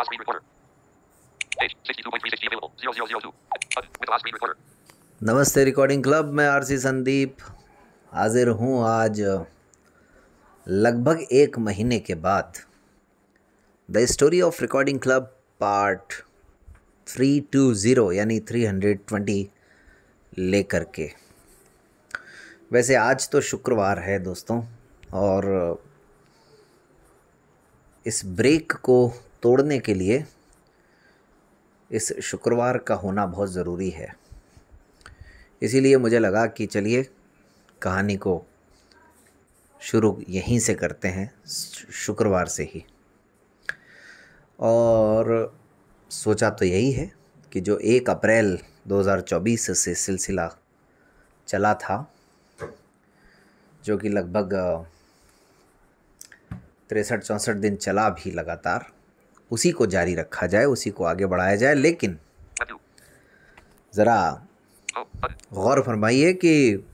Last screen recorder. Page 62.360 available. 0002. With last screen recorder. नमस्ते recording club में RC Sandeep हाजिर हूँ आज लगभग एक महीने के बाद the story of recording club part 320 यानी 320 लेकर के। वैसे आज तो शुक्रवार है दोस्तों, और इस ब्रेक को तोड़ने के लिए इस शुक्रवार का होना बहुत ज़रूरी है। इसीलिए मुझे लगा कि चलिए कहानी को शुरू यहीं से करते हैं, शुक्रवार से ही। और सोचा तो यही है कि जो 1 अप्रैल 2024 से सिलसिला चला था, जो कि लगभग 63-64 दिन चला भी लगातार, उसी को जारी रखा जाए, उसी को आगे बढ़ाया जाए। लेकिन ज़रा गौर फरमाइए कि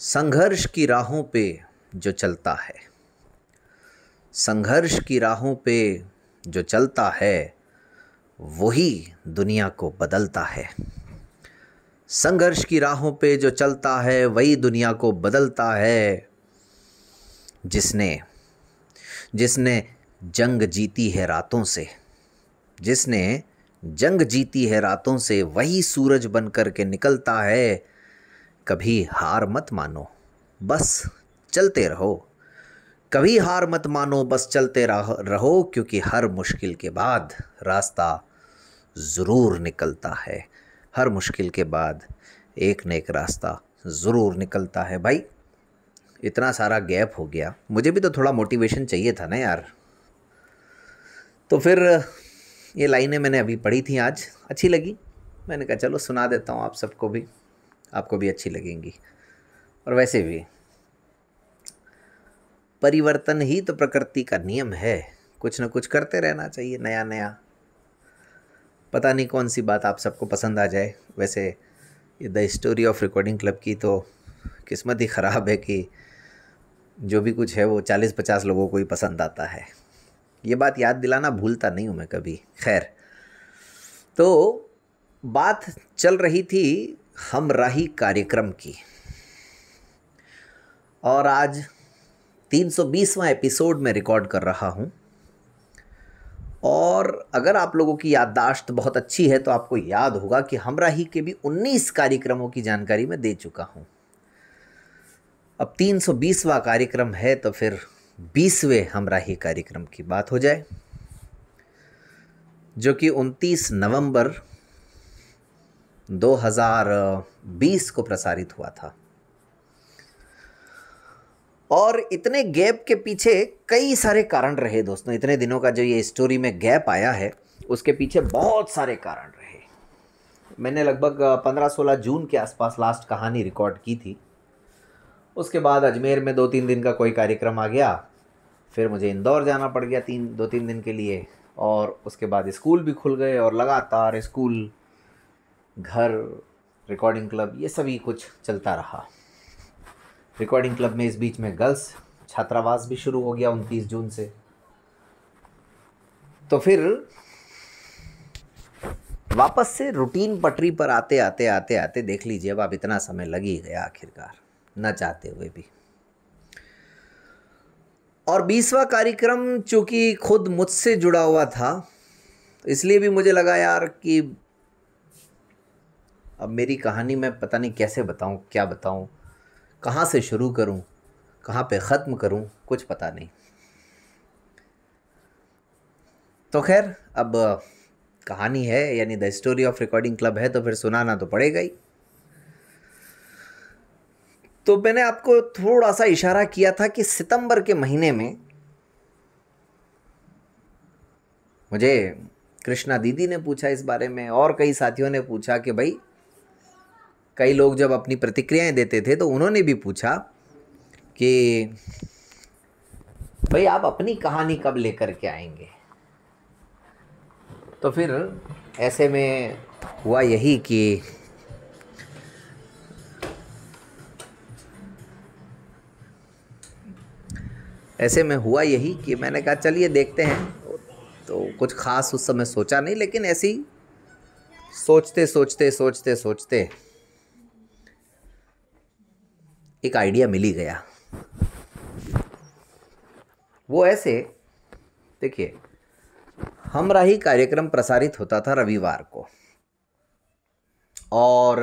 संघर्ष की राहों पे जो चलता है, संघर्ष की राहों पे जो चलता है वही दुनिया को बदलता है। संघर्ष की राहों पे जो चलता है वही दुनिया को बदलता है। जिसने जंग जीती है रातों से, जिसने जंग जीती है रातों से, वही सूरज बन कर के निकलता है। कभी हार मत मानो, बस चलते रहो। कभी हार मत मानो, बस चलते रहो, क्योंकि हर मुश्किल के बाद रास्ता ज़रूर निकलता है। हर मुश्किल के बाद एक न एक रास्ता ज़रूर निकलता है। भाई इतना सारा गैप हो गया, मुझे भी तो थोड़ा मोटिवेशन चाहिए था ना यार। तो फिर ये लाइनें मैंने अभी पढ़ी थी, आज अच्छी लगी, मैंने कहा चलो सुना देता हूँ आप सबको भी, आपको भी अच्छी लगेंगी। और वैसे भी परिवर्तन ही तो प्रकृति का नियम है, कुछ न कुछ करते रहना चाहिए नया नया। पता नहीं कौन सी बात आप सबको पसंद आ जाए। वैसे ये the story of recording club की तो किस्मत ही ख़राब है कि जो भी कुछ है वो 40-50 लोगों को ही पसंद आता है। ये बात याद दिलाना भूलता नहीं हूँ मैं कभी। खैर, तो बात चल रही थी हमराही कार्यक्रम की, और आज 320वां एपिसोड में रिकॉर्ड कर रहा हूँ। और अगर आप लोगों की याददाश्त बहुत अच्छी है तो आपको याद होगा कि हमराही के भी 19 कार्यक्रमों की जानकारी मैं दे चुका हूँ। अब 320वां कार्यक्रम है तो फिर 20वें हमराही कार्यक्रम की बात हो जाए, जो कि 29 नवंबर 2020 को प्रसारित हुआ था। और इतने गैप के पीछे कई सारे कारण रहे दोस्तों। इतने दिनों का जो ये स्टोरी में गैप आया है उसके पीछे बहुत सारे कारण रहे। मैंने लगभग 15-16 जून के आसपास लास्ट कहानी रिकॉर्ड की थी। उसके बाद अजमेर में 2-3 दिन का कोई कार्यक्रम आ गया, फिर मुझे इंदौर जाना पड़ गया 2-3 दिन के लिए, और उसके बाद स्कूल भी खुल गए, और लगातार स्कूल, घर, रिकॉर्डिंग क्लब, ये सभी कुछ चलता रहा। रिकॉर्डिंग क्लब में इस बीच में गर्ल्स छात्रावास भी शुरू हो गया 29 जून से। तो फिर वापस से रूटीन पटरी पर आते आते देख लीजिए अब इतना समय लग ही गया आखिरकार, न चाहते हुए भी। और 20वां कार्यक्रम चूंकि खुद मुझसे जुड़ा हुआ था, इसलिए भी मुझे लगा यार कि अब मेरी कहानी मैं पता नहीं कैसे बताऊं, क्या बताऊं, कहाँ से शुरू करूं, कहाँ पे ख़त्म करूं, कुछ पता नहीं। तो खैर, अब कहानी है यानी the story of recording club है तो फिर सुनाना तो पड़ेगा ही। तो मैंने आपको थोड़ा सा इशारा किया था कि सितंबर के महीने में मुझे कृष्णा दीदी ने पूछा इस बारे में, और कई साथियों ने पूछा कि भाई, कई लोग जब अपनी प्रतिक्रियाएं देते थे तो उन्होंने भी पूछा कि भाई आप अपनी कहानी कब लेकर के आएंगे। तो फिर ऐसे में हुआ यही कि मैंने कहा चलिए देखते हैं। तो कुछ ख़ास उस समय सोचा नहीं, लेकिन ऐसे ही सोचते सोचते सोचते सोचते एक आइडिया मिल ही गया। वो ऐसे, देखिए, हमराही कार्यक्रम प्रसारित होता था रविवार को, और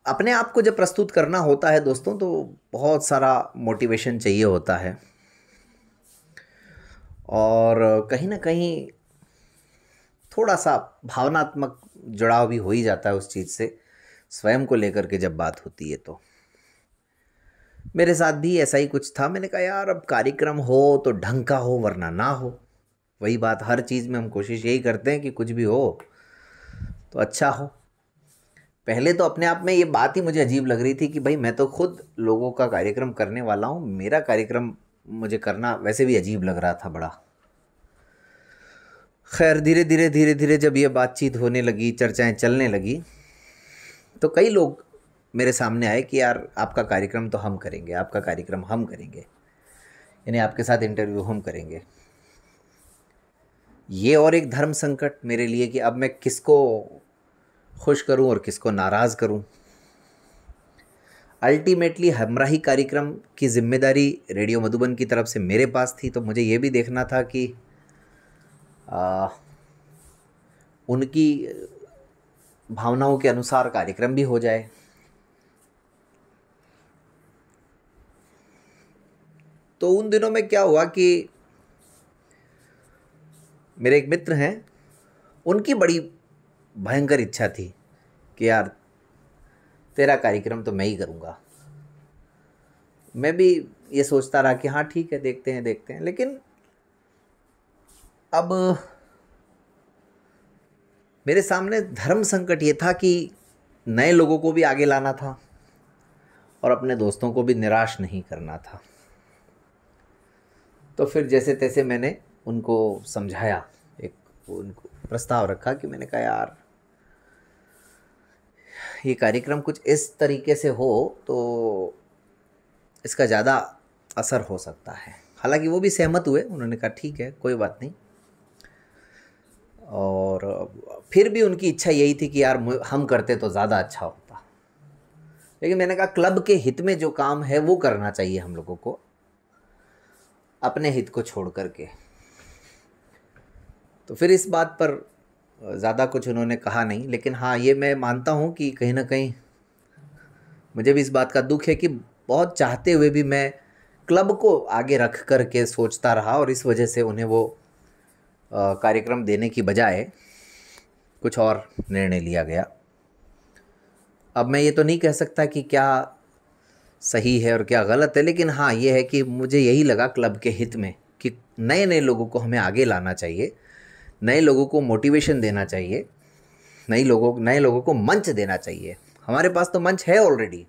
अपने आप को जब प्रस्तुत करना होता है दोस्तों तो बहुत सारा मोटिवेशन चाहिए होता है, और कहीं ना कहीं थोड़ा सा भावनात्मक जुड़ाव भी हो ही जाता है उस चीज़ से, स्वयं को लेकर के जब बात होती है। तो मेरे साथ भी ऐसा ही कुछ था। मैंने कहा यार, अब कार्यक्रम हो तो ढंग का हो, वरना ना हो। वही बात, हर चीज़ में हम कोशिश यही करते हैं कि कुछ भी हो तो अच्छा हो। पहले तो अपने आप में ये बात ही मुझे अजीब लग रही थी कि भाई मैं तो खुद लोगों का कार्यक्रम करने वाला हूँ, मेरा कार्यक्रम मुझे करना वैसे भी अजीब लग रहा था बड़ा। खैर धीरे धीरे धीरे धीरे जब ये बातचीत होने लगी, चर्चाएं चलने लगी, तो कई लोग मेरे सामने आए कि यार आपका कार्यक्रम तो हम करेंगे, आपका कार्यक्रम हम करेंगे, यानी आपके साथ इंटरव्यू हम करेंगे। ये और एक धर्म संकट मेरे लिए कि अब मैं किसको खुश करूं और किसको नाराज़ करूं। अल्टीमेटली हमराही कार्यक्रम की जिम्मेदारी रेडियो मधुबन की तरफ से मेरे पास थी, तो मुझे ये भी देखना था कि उनकी भावनाओं के अनुसार कार्यक्रम भी हो जाए। तो उन दिनों में क्या हुआ कि मेरे एक मित्र हैं, उनकी बड़ी भयंकर इच्छा थी कि यार तेरा कार्यक्रम तो मैं ही करूँगा। मैं भी ये सोचता रहा कि हाँ ठीक है, देखते हैं देखते हैं। लेकिन अब मेरे सामने धर्म संकट ये था कि नए लोगों को भी आगे लाना था और अपने दोस्तों को भी निराश नहीं करना था। तो फिर जैसे तैसे मैंने उनको समझाया, एक उनको प्रस्ताव रखा कि मैंने कहा यार ये कार्यक्रम कुछ इस तरीके से हो तो इसका ज़्यादा असर हो सकता है। हालांकि वो भी सहमत हुए, उन्होंने कहा ठीक है कोई बात नहीं। और फिर भी उनकी इच्छा यही थी कि यार हम करते तो ज़्यादा अच्छा होता। लेकिन मैंने कहा क्लब के हित में जो काम है वो करना चाहिए हम लोगों को, अपने हित को छोड़ करके। तो फिर इस बात पर ज़्यादा कुछ उन्होंने कहा नहीं। लेकिन हाँ ये मैं मानता हूँ कि कहीं ना कहीं मुझे भी इस बात का दुख है कि बहुत चाहते हुए भी मैं क्लब को आगे रख कर के सोचता रहा, और इस वजह से उन्हें वो कार्यक्रम देने की बजाय कुछ और निर्णय लिया गया। अब मैं ये तो नहीं कह सकता कि क्या सही है और क्या गलत है, लेकिन हाँ ये है कि मुझे यही लगा क्लब के हित में कि नए नए लोगों को हमें आगे लाना चाहिए, नए लोगों को मोटिवेशन देना चाहिए, नए लोगों को मंच देना चाहिए। हमारे पास तो मंच है ऑलरेडी,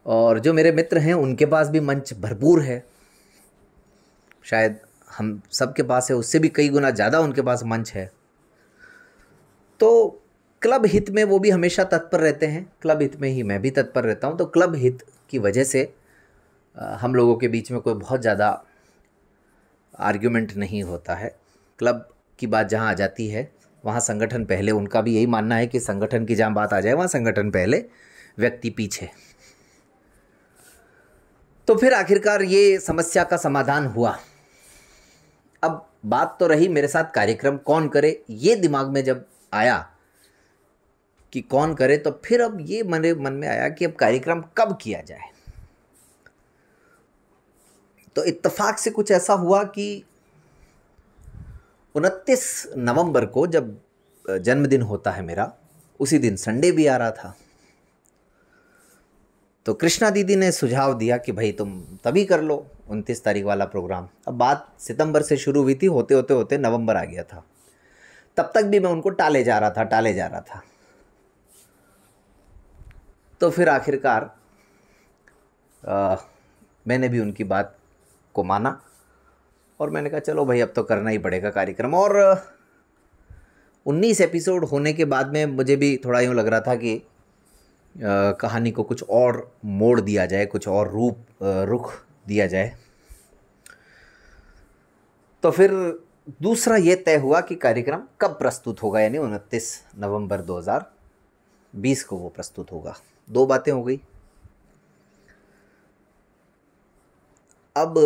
और जो मेरे मित्र हैं उनके पास भी मंच भरपूर है। शायद हम सबके पास है, उससे भी कई गुना ज़्यादा उनके पास मंच है। तो क्लब हित में वो भी हमेशा तत्पर रहते हैं, क्लब हित में ही मैं भी तत्पर रहता हूँ। तो क्लब हित की वजह से हम लोगों के बीच में कोई बहुत ज़्यादा आर्ग्यूमेंट नहीं होता है। क्लब की बात जहाँ आ जाती है वहाँ संगठन पहले, उनका भी यही मानना है कि संगठन की जहाँ बात आ जाए वहाँ संगठन पहले, व्यक्ति पीछे। तो फिर आखिरकार ये समस्या का समाधान हुआ। अब बात तो रही मेरे साथ कार्यक्रम कौन करे, ये दिमाग में जब आया कि कौन करे, तो फिर अब ये मेरे मन में आया कि अब कार्यक्रम कब किया जाए। तो इत्तेफाक से कुछ ऐसा हुआ कि 29 नवंबर को जब जन्मदिन होता है मेरा, उसी दिन संडे भी आ रहा था। तो कृष्णा दीदी ने सुझाव दिया कि भाई तुम तभी कर लो 29 तारीख वाला प्रोग्राम। अब बात सितंबर से शुरू हुई थी, होते होते होते नवंबर आ गया था। तब तक भी मैं उनको टाले जा रहा था। तो फिर आखिरकार मैंने भी उनकी बात को माना और मैंने कहा चलो भाई अब तो करना ही पड़ेगा कार्यक्रम। और 19 एपिसोड होने के बाद में मुझे भी थोड़ा यूँ लग रहा था कि कहानी को कुछ और मोड़ दिया जाए, कुछ और रुख दिया जाए। तो फिर दूसरा ये तय हुआ कि कार्यक्रम कब प्रस्तुत होगा, यानी 29 नवंबर 2020 को वो प्रस्तुत होगा। 2 बातें हो गई। अब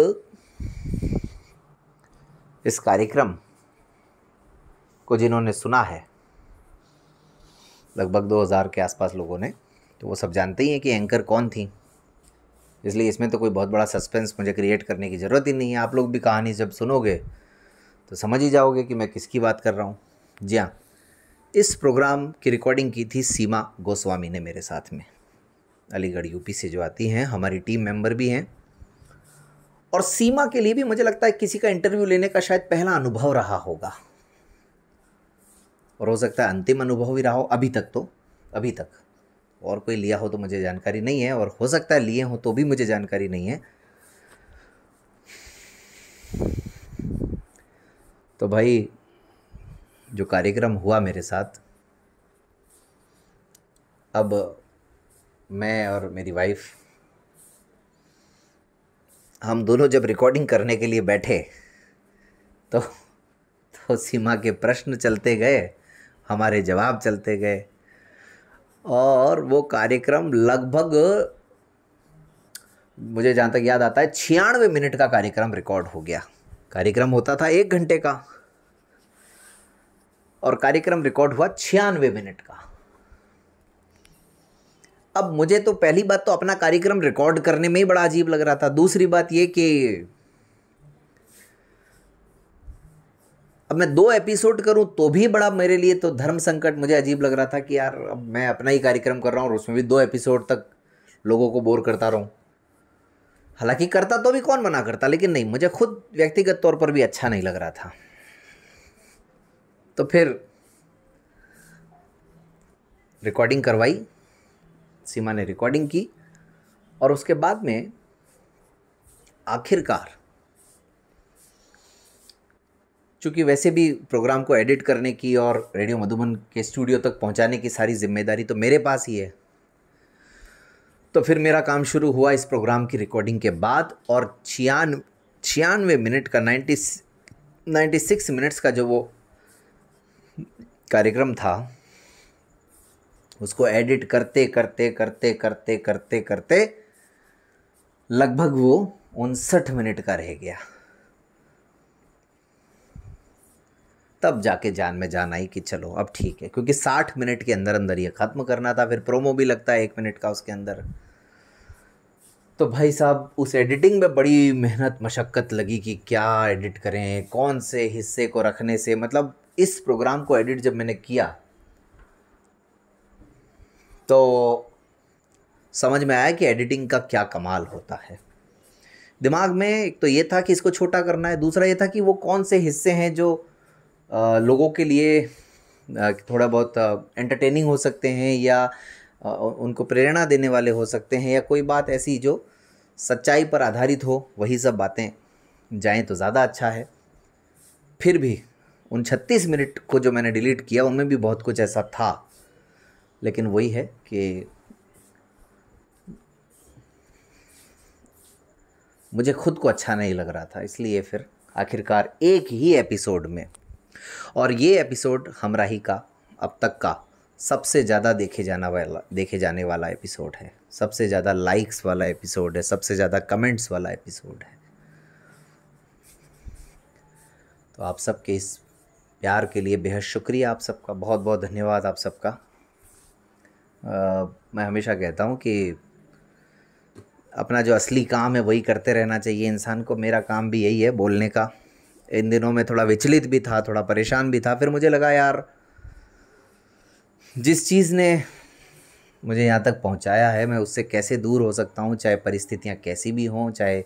इस कार्यक्रम को जिन्होंने सुना है, लगभग 2000 के आसपास लोगों ने, तो वो सब जानते ही हैं कि एंकर कौन थी, इसलिए इसमें तो कोई बहुत बड़ा सस्पेंस मुझे क्रिएट करने की ज़रूरत ही नहीं है। आप लोग भी कहानी जब सुनोगे तो समझ ही जाओगे कि मैं किसकी बात कर रहा हूँ। जी हाँ, इस प्रोग्राम की रिकॉर्डिंग की थी सीमा गोस्वामी ने मेरे साथ में, अलीगढ़ यूपी से जो आती हैं, हमारी टीम मेंबर भी हैं। और सीमा के लिए भी मुझे लगता है किसी का इंटरव्यू लेने का शायद पहला अनुभव रहा होगा, और हो सकता है अंतिम अनुभव ही रहा हो अभी तक। और कोई लिया हो तो मुझे जानकारी नहीं है, और हो सकता है लिए हो तो भी मुझे जानकारी नहीं है। तो भाई जो कार्यक्रम हुआ मेरे साथ, अब मैं और मेरी वाइफ, हम दोनों जब रिकॉर्डिंग करने के लिए बैठे तो सीमा के प्रश्न चलते गए, हमारे जवाब चलते गए, और वो कार्यक्रम लगभग, मुझे जहाँ तक याद आता है, 96 मिनट का कार्यक्रम रिकॉर्ड हो गया। कार्यक्रम होता था 1 घंटे का, और कार्यक्रम रिकॉर्ड हुआ 96 मिनट का। अब मुझे तो पहली बात तो अपना कार्यक्रम रिकॉर्ड करने में ही बड़ा अजीब लग रहा था। दूसरी बात ये कि अब मैं 2 एपिसोड करूं तो भी बड़ा मेरे लिए तो धर्म संकट, मुझे अजीब लग रहा था कि यार अब मैं अपना ही कार्यक्रम कर रहा हूं और उसमें भी 2 एपिसोड तक लोगों को बोर करता रहूं। हालांकि करता तो भी कौन मना करता, लेकिन नहीं, मुझे खुद व्यक्तिगत तौर पर भी अच्छा नहीं लग रहा था। तो फिर रिकॉर्डिंग करवाई, सीमा ने रिकॉर्डिंग की, और उसके बाद में आखिरकार, चूँकि वैसे भी प्रोग्राम को एडिट करने की और रेडियो मधुबन के स्टूडियो तक पहुंचाने की सारी जिम्मेदारी तो मेरे पास ही है, तो फिर मेरा काम शुरू हुआ इस प्रोग्राम की रिकॉर्डिंग के बाद। और 96 मिनट का 96 मिनट्स का जो वो कार्यक्रम था, उसको एडिट करते करते करते करते करते करते लगभग वो 59 मिनट का रह गया। तब जाके जान में जान आई कि चलो अब ठीक है, क्योंकि 60 मिनट के अंदर अंदर ये ख़त्म करना था। फिर प्रोमो भी लगता है 1 मिनट का उसके अंदर। तो भाई साहब, उस एडिटिंग में बड़ी मेहनत मशक्क़त लगी कि क्या एडिट करें, कौन से हिस्से को रखने से, मतलब इस प्रोग्राम को एडिट जब मैंने किया तो समझ में आया कि एडिटिंग का क्या कमाल होता है। दिमाग में एक तो ये था कि इसको छोटा करना है, दूसरा ये था कि वो कौन से हिस्से हैं जो लोगों के लिए थोड़ा बहुत एंटरटेनिंग हो सकते हैं, या उनको प्रेरणा देने वाले हो सकते हैं, या कोई बात ऐसी जो सच्चाई पर आधारित हो, वही सब बातें जाएं तो ज़्यादा अच्छा है। फिर भी उन 36 मिनट को जो मैंने डिलीट किया, उनमें भी बहुत कुछ ऐसा था, लेकिन वही है कि मुझे खुद को अच्छा नहीं लग रहा था, इसलिए फिर आखिरकार एक ही एपिसोड में, और ये एपिसोड हमराही का अब तक का सबसे ज़्यादा देखे जाने वाला एपिसोड है, सबसे ज़्यादा लाइक्स वाला एपिसोड है, सबसे ज़्यादा कमेंट्स वाला एपिसोड है। तो आप सबके इस प्यार के लिए बेहद शुक्रिया, आप सबका बहुत बहुत धन्यवाद आप सबका। मैं हमेशा कहता हूँ कि अपना जो असली काम है वही करते रहना चाहिए इंसान को। मेरा काम भी यही है, बोलने का। इन दिनों में थोड़ा विचलित भी था, थोड़ा परेशान भी था। फिर मुझे लगा यार, जिस चीज़ ने मुझे यहाँ तक पहुँचाया है, मैं उससे कैसे दूर हो सकता हूँ, चाहे परिस्थितियाँ कैसी भी हों, चाहे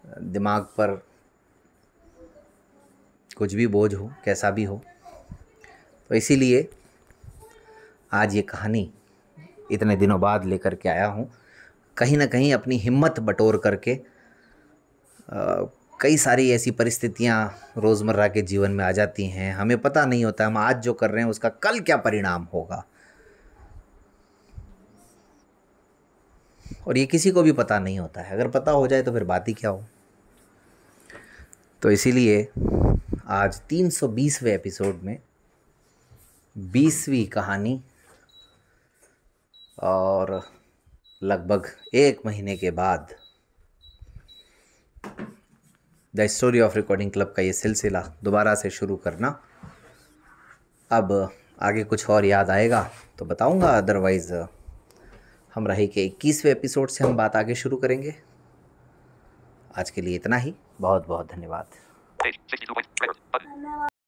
दिमाग पर कुछ भी बोझ हो, कैसा भी हो। तो इसीलिए आज ये कहानी इतने दिनों बाद लेकर के आया हूँ। कहीं ना कहीं अपनी हिम्मत बटोर करके, कई सारी ऐसी परिस्थितियाँ रोज़मर्रा के जीवन में आ जाती हैं, हमें पता नहीं होता हम आज जो कर रहे हैं उसका कल क्या परिणाम होगा, और ये किसी को भी पता नहीं होता है। अगर पता हो जाए तो फिर बात ही क्या हो। तो इसीलिए आज 320वें एपिसोड में 20वीं कहानी और लगभग 1 महीने के बाद the story of recording club का ये सिलसिला दोबारा से शुरू करना। अब आगे कुछ और याद आएगा तो बताऊंगा, अदरवाइज़ हम रहे के 21वें एपिसोड से हम बात आगे शुरू करेंगे। आज के लिए इतना ही। बहुत बहुत धन्यवाद। Page 62.